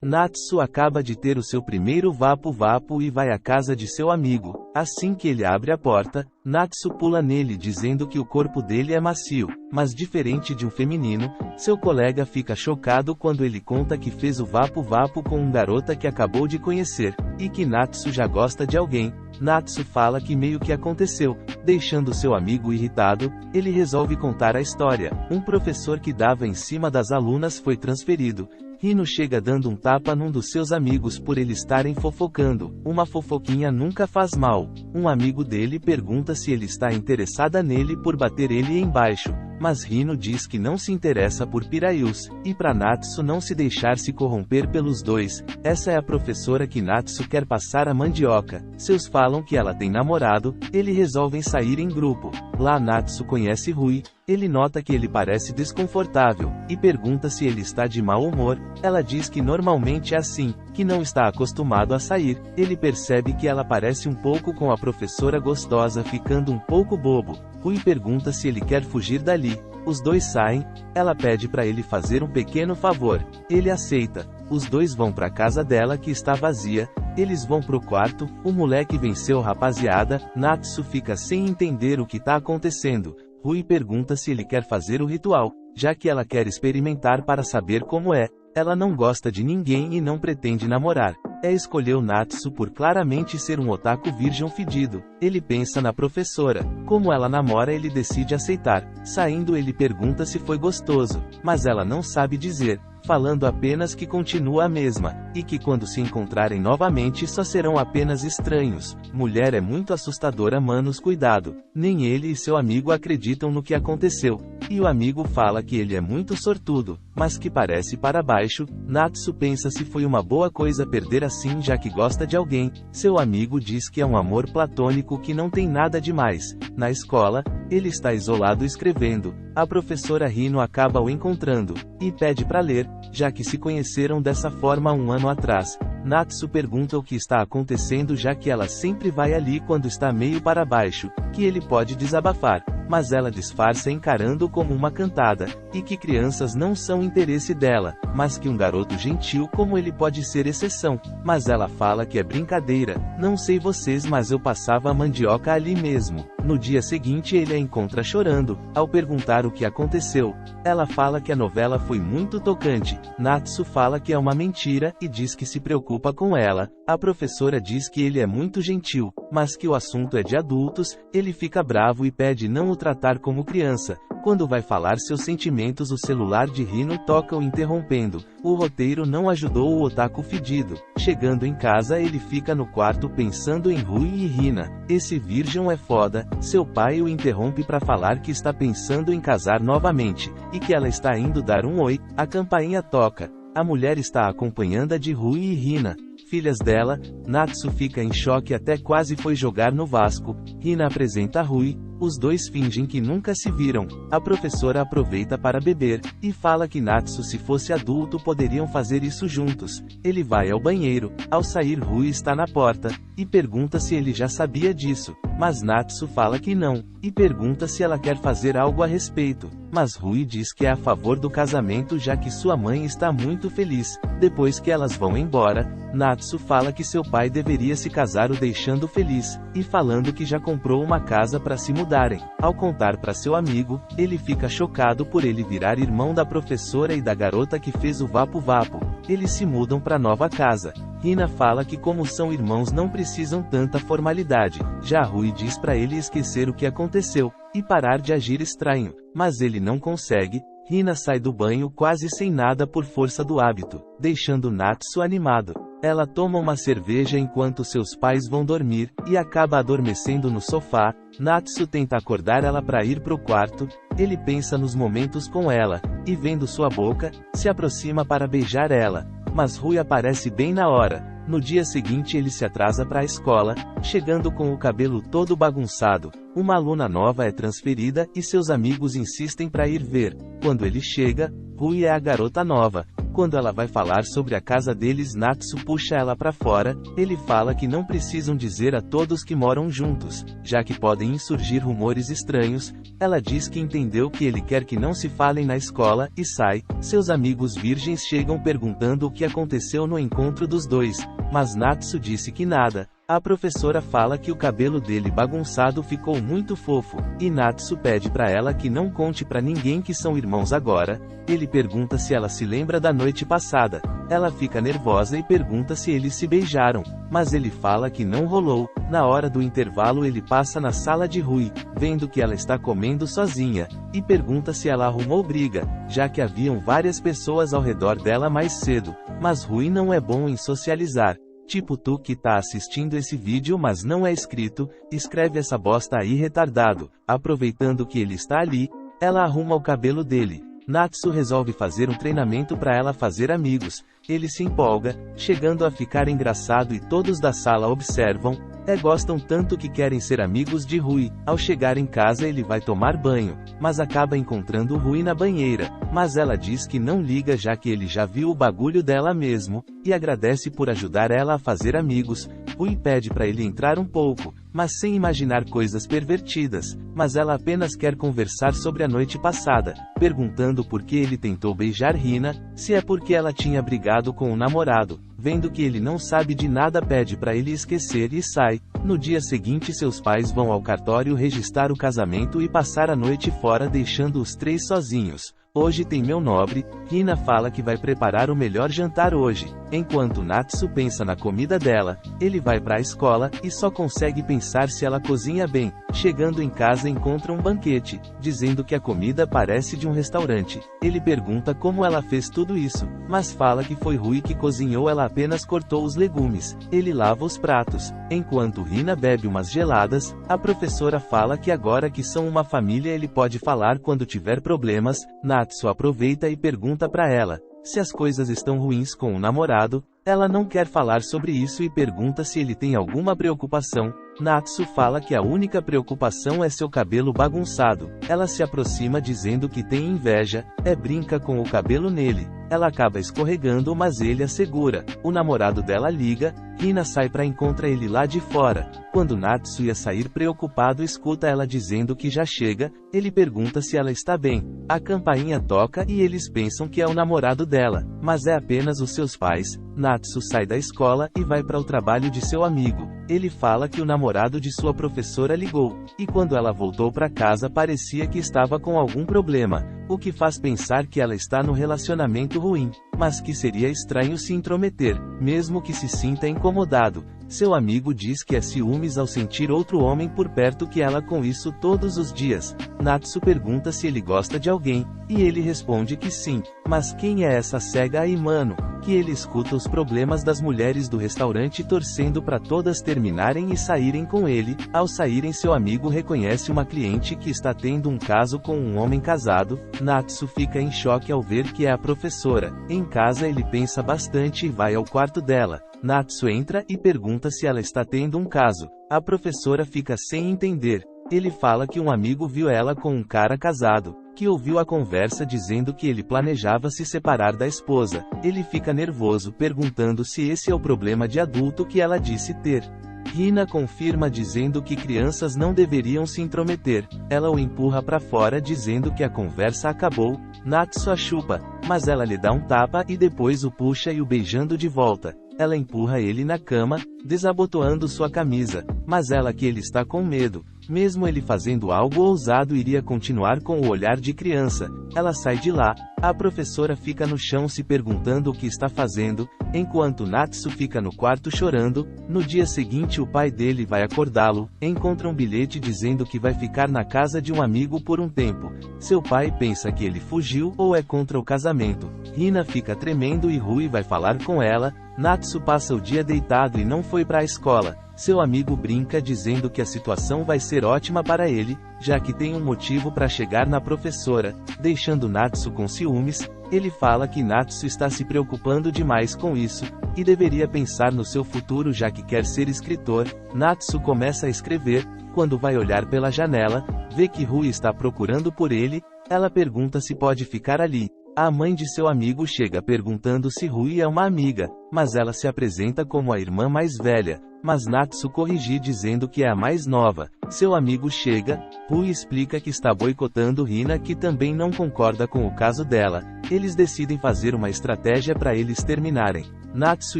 Natsu acaba de ter o seu primeiro vapo-vapo e vai à casa de seu amigo. Assim que ele abre a porta, Natsu pula nele dizendo que o corpo dele é macio, mas diferente de um feminino. Seu colega fica chocado quando ele conta que fez o vapo-vapo com uma garota que acabou de conhecer, e que Natsu já gosta de alguém. Natsu fala que meio que aconteceu, deixando seu amigo irritado. Ele resolve contar a história. Um professor que dava em cima das alunas foi transferido. Hino chega dando um tapa num dos seus amigos por eles estarem fofocando. Uma fofoquinha nunca faz mal. Um amigo dele pergunta se ele está interessada nele por bater ele embaixo, mas Hino diz que não se interessa por piraius, e pra Natsu não se deixar se corromper pelos dois. Essa é a professora que Natsu quer passar a mandioca. Seus falam que ela tem namorado, eles resolvem sair em grupo. Lá Natsu conhece Rui. Ele nota que ele parece desconfortável, e pergunta se ele está de mau humor. Ela diz que normalmente é assim, que não está acostumado a sair. Ele percebe que ela parece um pouco com a professora gostosa, ficando um pouco bobo. Rui pergunta se ele quer fugir dali. Os dois saem. Ela pede para ele fazer um pequeno favor. Ele aceita. Os dois vão para a casa dela que está vazia. Eles vão pro quarto. O moleque venceu, rapaziada. Natsu fica sem entender o que tá acontecendo. Rui pergunta se ele quer fazer o ritual, já que ela quer experimentar para saber como é. Ela não gosta de ninguém e não pretende namorar. Escolheu Natsu por claramente ser um otaku virgem fedido. Ele pensa na professora. Como ela namora, ele decide aceitar. Saindo, ele pergunta se foi gostoso, mas ela não sabe dizer, falando apenas que continua a mesma, e que quando se encontrarem novamente só serão apenas estranhos. Mulher é muito assustadora, manos, cuidado. Nem ele e seu amigo acreditam no que aconteceu. E o amigo fala que ele é muito sortudo, mas que parece para baixo. Natsu pensa se foi uma boa coisa perder assim, já que gosta de alguém. Seu amigo diz que é um amor platônico que não tem nada demais. Na escola, ele está isolado escrevendo. A professora Hino acaba o encontrando, e pede para ler, já que se conheceram dessa forma um ano atrás. Natsu pergunta o que está acontecendo, já que ela sempre vai ali quando está meio para baixo, que ele pode desabafar, mas ela disfarça encarando como uma cantada, e que crianças não são interesse dela, mas que um garoto gentil como ele pode ser exceção. Mas ela fala que é brincadeira. Não sei vocês, mas eu passava a mandioca ali mesmo. No dia seguinte ele a encontra chorando. Ao perguntar o que aconteceu, ela fala que a novela foi muito tocante. Natsu fala que é uma mentira, e diz que se preocupa com ela. A professora diz que ele é muito gentil, mas que o assunto é de adultos. Ele fica bravo e pede não o tratar como criança. Quando vai falar seus sentimentos, o celular de Hino toca, o interrompendo. O roteiro não ajudou o otaku fedido. Chegando em casa, ele fica no quarto pensando em Rui e Hina. Esse virgem é foda. Seu pai o interrompe para falar que está pensando em casar novamente, e que ela está indo dar um oi. A campainha toca. A mulher está acompanhada de Rui e Hina, filhas dela. Natsu fica em choque, até quase foi jogar no Vasco. Hina apresenta Rui. Os dois fingem que nunca se viram. A professora aproveita para beber, e fala que Natsu, se fosse adulto, poderiam fazer isso juntos. Ele vai ao banheiro. Ao sair, Rui está na porta, e pergunta se ele já sabia disso. Mas Natsu fala que não, e pergunta se ela quer fazer algo a respeito. Mas Rui diz que é a favor do casamento, já que sua mãe está muito feliz. Depois que elas vão embora, Natsu fala que seu pai deveria se casar, o deixando feliz, e falando que já comprou uma casa para se mudarem. Ao contar para seu amigo, ele fica chocado por ele virar irmão da professora e da garota que fez o vapo-vapo. Eles se mudam para nova casa. Hina fala que como são irmãos não precisam tanta formalidade. Já Rui diz para ele esquecer o que aconteceu, e parar de agir estranho. Mas ele não consegue. Hina sai do banho quase sem nada por força do hábito, deixando Natsu animado. Ela toma uma cerveja enquanto seus pais vão dormir, e acaba adormecendo no sofá. Natsu tenta acordar ela para ir pro quarto. Ele pensa nos momentos com ela, e vendo sua boca, se aproxima para beijar ela. Mas Rui aparece bem na hora. No dia seguinte ele se atrasa para a escola, chegando com o cabelo todo bagunçado. Uma aluna nova é transferida, e seus amigos insistem para ir ver. Quando ele chega, Rui é a garota nova. Quando ela vai falar sobre a casa deles, Natsu puxa ela pra fora. Ele fala que não precisam dizer a todos que moram juntos, já que podem insurgir rumores estranhos. Ela diz que entendeu que ele quer que não se falem na escola, e sai. Seus amigos virgens chegam perguntando o que aconteceu no encontro dos dois, mas Natsu disse que nada. A professora fala que o cabelo dele bagunçado ficou muito fofo, e Natsu pede pra ela que não conte pra ninguém que são irmãos agora. Ele pergunta se ela se lembra da noite passada. Ela fica nervosa e pergunta se eles se beijaram, mas ele fala que não rolou. Na hora do intervalo ele passa na sala de Rui, vendo que ela está comendo sozinha, e pergunta se ela arrumou briga, já que haviam várias pessoas ao redor dela mais cedo. Mas Rui não é bom em socializar. Tipo tu que tá assistindo esse vídeo mas não é inscrito, escreve essa bosta aí retardado. Aproveitando que ele está ali, ela arruma o cabelo dele. Natsu resolve fazer um treinamento para ela fazer amigos. Ele se empolga, chegando a ficar engraçado e todos da sala observam. Gostam tanto que querem ser amigos de Rui. Ao chegar em casa ele vai tomar banho, mas acaba encontrando Rui na banheira. Mas ela diz que não liga já que ele já viu o bagulho dela mesmo, e agradece por ajudar ela a fazer amigos. Rui pede para ele entrar um pouco, mas sem imaginar coisas pervertidas. Mas ela apenas quer conversar sobre a noite passada, perguntando por que ele tentou beijar Hina, se é porque ela tinha brigado com o namorado. Vendo que ele não sabe de nada, pede para ele esquecer e sai. No dia seguinte seus pais vão ao cartório registrar o casamento e passar a noite fora, deixando os três sozinhos. Hoje tem meu nobre. Hina fala que vai preparar o melhor jantar hoje. Enquanto Natsu pensa na comida dela, ele vai para a escola, e só consegue pensar se ela cozinha bem. Chegando em casa encontra um banquete, dizendo que a comida parece de um restaurante. Ele pergunta como ela fez tudo isso, mas fala que foi Rui que cozinhou, ela apenas cortou os legumes. Ele lava os pratos. Enquanto Hina bebe umas geladas, a professora fala que agora que são uma família ele pode falar quando tiver problemas. Natsu aproveita e pergunta pra ela se as coisas estão ruins com o namorado. Ela não quer falar sobre isso e pergunta se ele tem alguma preocupação. Natsu fala que a única preocupação é seu cabelo bagunçado. Ela se aproxima dizendo que tem inveja, brinca com o cabelo nele. Ela acaba escorregando mas ele a segura. O namorado dela liga, Hina sai pra encontrar ele lá de fora. Quando Natsu ia sair preocupado, escuta ela dizendo que já chega. Ele pergunta se ela está bem. A campainha toca e eles pensam que é o namorado dela, mas é apenas os seus pais. Natsu sai da escola e vai para o trabalho de seu amigo. Ele fala que o namorado de sua professora ligou, e quando ela voltou para casa parecia que estava com algum problema, o que faz pensar que ela está no relacionamento ruim, mas que seria estranho se intrometer, mesmo que se sinta incomodado. Seu amigo diz que é ciúmes ao sentir outro homem por perto que ela com isso todos os dias. Natsu pergunta se ele gosta de alguém, e ele responde que sim. Mas quem é essa cega aí, mano? Que ele escuta os problemas das mulheres do restaurante torcendo para todas terminarem e saírem com ele. Ao saírem, seu amigo reconhece uma cliente que está tendo um caso com um homem casado. Natsu fica em choque ao ver que é a professora. Em casa ele pensa bastante e vai ao quarto dela. Natsu entra e pergunta se ela está tendo um caso. A professora fica sem entender. Ele fala que um amigo viu ela com um cara casado, que ouviu a conversa dizendo que ele planejava se separar da esposa. Ele fica nervoso perguntando se esse é o problema de adulto que ela disse ter. Hina confirma dizendo que crianças não deveriam se intrometer. Ela o empurra para fora dizendo que a conversa acabou. Natsu a chupa, mas ela lhe dá um tapa e depois o puxa e o beijando de volta. Ela empurra ele na cama, desabotoando sua camisa, mas ela que ele está com medo. Mesmo ele fazendo algo ousado, iria continuar com o olhar de criança. Ela sai de lá. A professora fica no chão se perguntando o que está fazendo, enquanto Natsu fica no quarto chorando. No dia seguinte o pai dele vai acordá-lo, encontra um bilhete dizendo que vai ficar na casa de um amigo por um tempo. Seu pai pensa que ele fugiu ou é contra o casamento. Hina fica tremendo e Rui vai falar com ela. Natsu passa o dia deitado e não foi para a escola. Seu amigo brinca dizendo que a situação vai ser ótima para ele, já que tem um motivo para chegar na professora, deixando Natsu com ciúmes. Ele fala que Natsu está se preocupando demais com isso, e deveria pensar no seu futuro já que quer ser escritor. Natsu começa a escrever. Quando vai olhar pela janela, vê que Rui está procurando por ele. Ela pergunta se pode ficar ali. A mãe de seu amigo chega perguntando se Rui é uma amiga, mas ela se apresenta como a irmã mais velha, mas Natsu corrige dizendo que é a mais nova. Seu amigo chega, Rui explica que está boicotando Hina, que também não concorda com o caso dela. Eles decidem fazer uma estratégia para eles terminarem. Natsu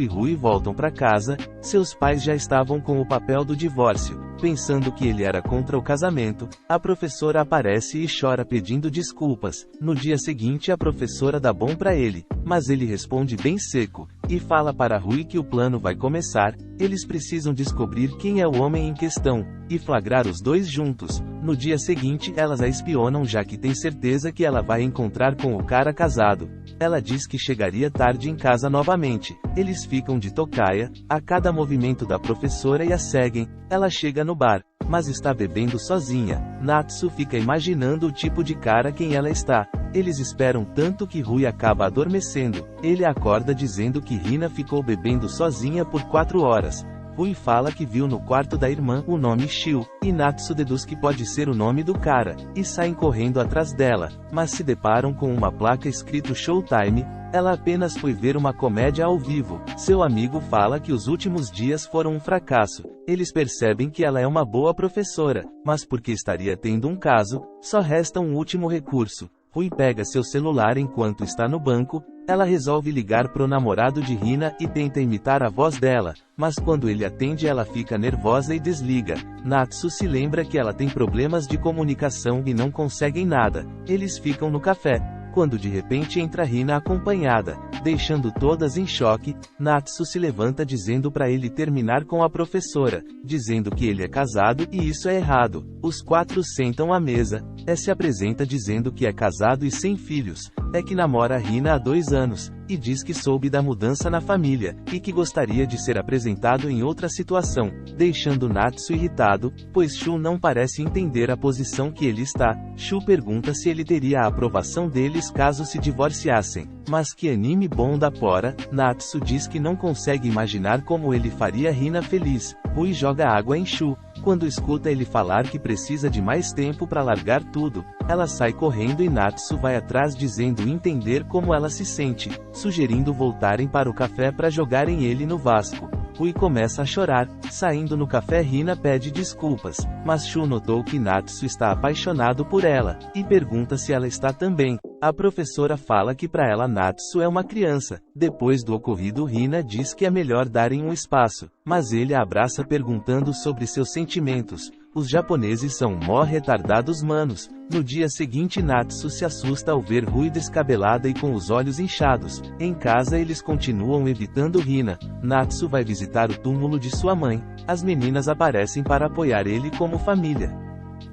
e Rui voltam para casa, seus pais já estavam com o papel do divórcio. Pensando que ele era contra o casamento, a professora aparece e chora pedindo desculpas. No dia seguinte a professora dá bom para ele, mas ele responde bem seco, e fala para Rui que o plano vai começar, eles precisam descobrir quem é o homem em questão, e flagrar os dois juntos. No dia seguinte elas a espionam já que tem certeza que ela vai encontrar com o cara casado. Ela diz que chegaria tarde em casa novamente. Eles ficam de tocaia, a cada movimento da professora e a seguem. Ela chega no bar, mas está bebendo sozinha. Natsu fica imaginando o tipo de cara quem ela está. Eles esperam tanto que Rui acaba adormecendo. Ele acorda dizendo que Hina ficou bebendo sozinha por 4 horas. Rui fala que viu no quarto da irmã o nome Shio, e Natsu deduz que pode ser o nome do cara, e saem correndo atrás dela, mas se deparam com uma placa escrito Showtime. Ela apenas foi ver uma comédia ao vivo. Seu amigo fala que os últimos dias foram um fracasso. Eles percebem que ela é uma boa professora, mas porque estaria tendo um caso, só resta um último recurso. Rui pega seu celular enquanto está no banco. Ela resolve ligar pro namorado de Hina e tenta imitar a voz dela, mas quando ele atende ela fica nervosa e desliga. Natsu se lembra que ela tem problemas de comunicação e não conseguem nada. Eles ficam no café, quando de repente entra Hina acompanhada, deixando todas em choque. Natsu se levanta dizendo para ele terminar com a professora, dizendo que ele é casado e isso é errado. Os 4 sentam à mesa. Se apresenta dizendo que é casado e sem filhos, que namora Hina há 2 anos, e diz que soube da mudança na família, e que gostaria de ser apresentado em outra situação, deixando Natsu irritado, pois Shu não parece entender a posição que ele está. Shu pergunta se ele teria a aprovação deles caso se divorciassem. Mas que anime bom da Pora. Natsu diz que não consegue imaginar como ele faria Hina feliz. Rui joga água em Shu. Quando escuta ele falar que precisa de mais tempo para largar tudo, ela sai correndo e Natsu vai atrás dizendo entender como ela se sente, sugerindo voltarem para o café para jogarem ele no Vasco. Rui começa a chorar. Saindo no café Hina pede desculpas, mas Shu notou que Natsu está apaixonado por ela, e pergunta se ela está também. A professora fala que para ela Natsu é uma criança. Depois do ocorrido Hina diz que é melhor darem um espaço, mas ele a abraça perguntando sobre seus sentimentos. Os japoneses são mó retardados manos. No dia seguinte Natsu se assusta ao ver Rui descabelada e com os olhos inchados. Em casa eles continuam evitando Hina. Natsu vai visitar o túmulo de sua mãe. As meninas aparecem para apoiar ele como família.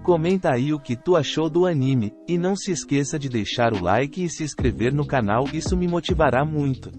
Comenta aí o que tu achou do anime, e não se esqueça de deixar o like e se inscrever no canal, isso me motivará muito.